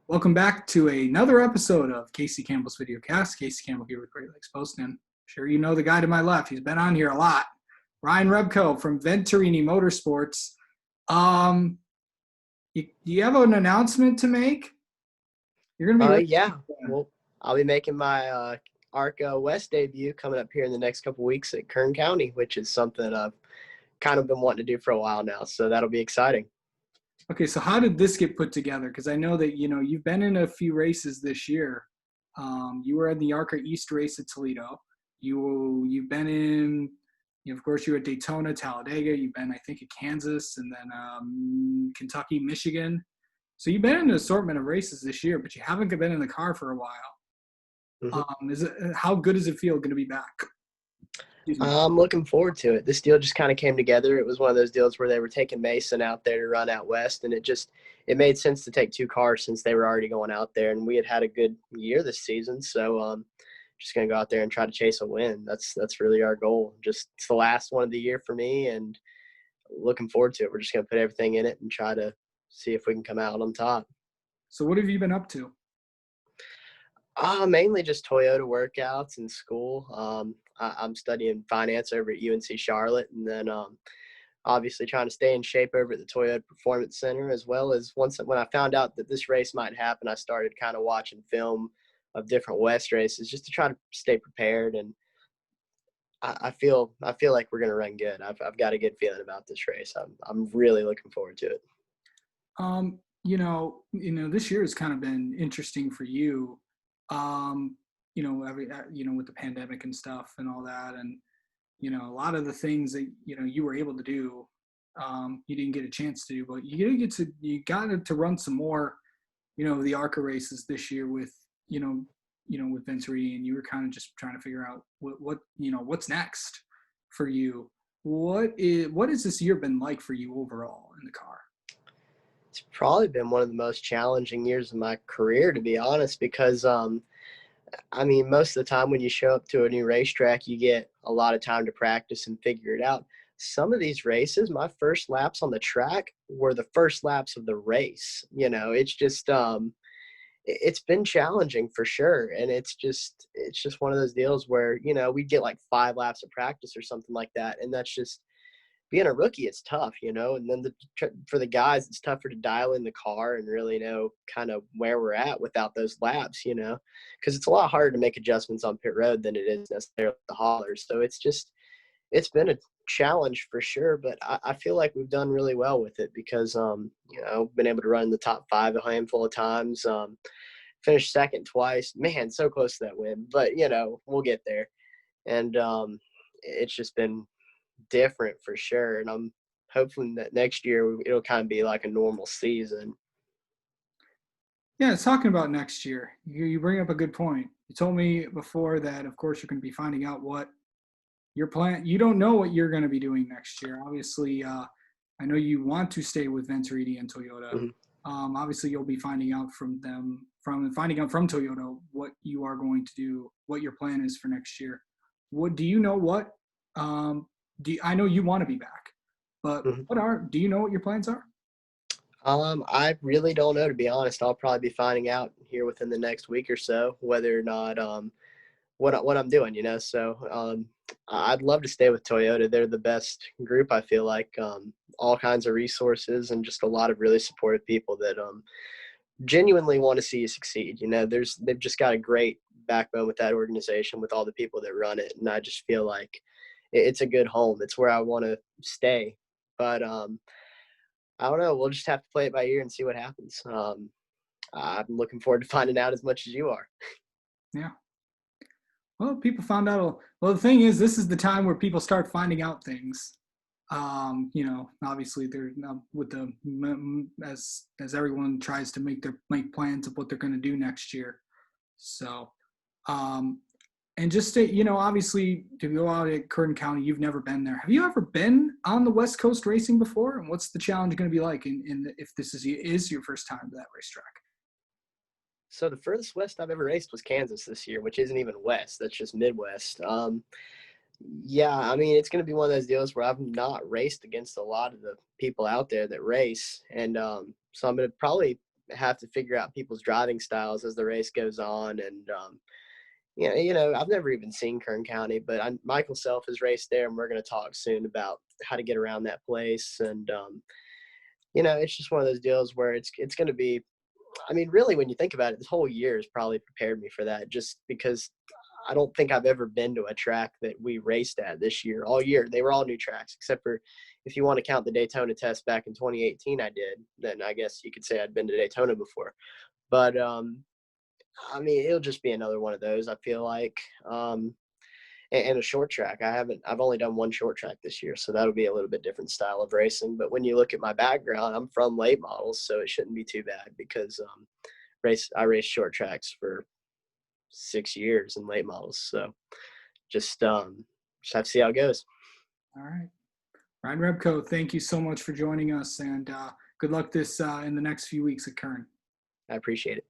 Welcome back to another episode of Casey Campbell's Video Cast. Casey Campbell here with Great Lakes Post. And sure you know the guy to my left. He's been on here a lot. Ryan Repko from Venturini Motorsports. You have an announcement to make? You're gonna be Yeah. Well, I'll be making my ARCA West debut coming up here in the next couple weeks at Kern County, which is something I've kind of been wanting to do for a while now. So that'll be exciting. Okay, so how did this get put together? Because I know that you've been in a few races this year. You were in the ARCA East race at Toledo. You've been in, of course, you were at Daytona, Talladega. You've been, I think, at Kansas, and then Kentucky, Michigan. So you've been in an assortment of races this year, but you haven't been in the car for a while. How good does it feel going to be back? I'm looking forward to it. This deal just kind of came together. It was one of those deals where they were taking Mason out there to run out west, and it made sense to take two cars since they were already going out there, and we had a good year this season. So just going to go out there and try to chase a win. That's really our goal. It's the last one of the year for me, and looking forward to it. We're just going to put everything in it and try to see if we can come out on top. So what have you been up to? Mainly just Toyota workouts in school. I'm studying finance over at UNC Charlotte, and then obviously trying to stay in shape over at the Toyota Performance Center, as well as when I found out that this race might happen, I started kind of watching film of different West races just to try to stay prepared. And I feel like we're going to run good. I've got a good feeling about this race. I'm really looking forward to it. This year has kind of been interesting for you. With the pandemic and stuff and all that, and a lot of the things that you were able to do, you didn't get a chance to do, but you got to run some more, the ARCA races this year with with Venturini, and you were kind of just trying to figure out what's next for you. What has this year been like for you overall in the car? It's probably been one of the most challenging years of my career, to be honest, because most of the time when you show up to a new racetrack, you get a lot of time to practice and figure it out. Some of these races, my first laps on the track were the first laps of the race. It's just it's been challenging for sure. And it's just one of those deals where, we get like 5 laps of practice or something like that. And that's just, being a rookie, it's tough, and then for the guys, it's tougher to dial in the car and really know kind of where we're at without those laps, because it's a lot harder to make adjustments on pit road than it is necessarily the haulers. So it's been a challenge for sure, but I feel like we've done really well with it because, been able to run in the top 5 a handful of times, finished second twice, man, so close to that win, but we'll get there. And it's just been different for sure, and I'm hoping that next year it'll kind of be like a normal season. Yeah, talking about next year, you bring up a good point. You told me before that, of course, you're going to be finding out what your plan. You don't know what you're going to be doing next year. Obviously, I know you want to stay with Venturini and Toyota. Mm-hmm. Obviously, you'll be finding out from Toyota what you are going to do, what your plan is for next year. What do you know? What I know you want to be back, but mm-hmm. Do you know what your plans are? I really don't know, to be honest. I'll probably be finding out here within the next week or so whether or not what I'm doing, So I'd love to stay with Toyota. They're the best group, I feel like. All kinds of resources and just a lot of really supportive people that genuinely want to see you succeed. They've just got a great backbone with that organization, with all the people that run it, and I just feel like it's a good home. It's where I want to stay. But I don't know. We'll just have to play it by ear and see what happens. I'm looking forward to finding out as much as you are. Yeah. Well, people found out. Well, the thing is, this is the time where people start finding out things. Obviously, they're with as everyone tries to make plans of what they're going to do next year. So, and just to, obviously, to go out at Kern County, you've never been there. Have you ever been on the West Coast racing before? And what's the challenge going to be like if this is your first time to that racetrack? So the furthest west I've ever raced was Kansas this year, which isn't even west. That's just Midwest. Yeah, it's going to be one of those deals where I've not raced against a lot of the people out there that race. And so I'm going to probably have to figure out people's driving styles as the race goes on. And I've never even seen Kern County, but Michael Self has raced there, and we're going to talk soon about how to get around that place. And it's just one of those deals where it's going to be. I mean, really, when you think about it, this whole year has probably prepared me for that, just because I don't think I've ever been to a track that we raced at this year. All year, they were all new tracks, except for, if you want to count the Daytona test back in 2018, I did. Then I guess you could say I'd been to Daytona before. But I mean, it'll just be another one of those, I feel like. And a short track. I've only done one short track this year, so that'll be a little bit different style of racing. But when you look at my background, I'm from late models, so it shouldn't be too bad, because I raced short tracks for 6 years in late models. So just have to see how it goes. All right. Ryan Repko, thank you so much for joining us, and good luck in the next few weeks at Kern. I appreciate it.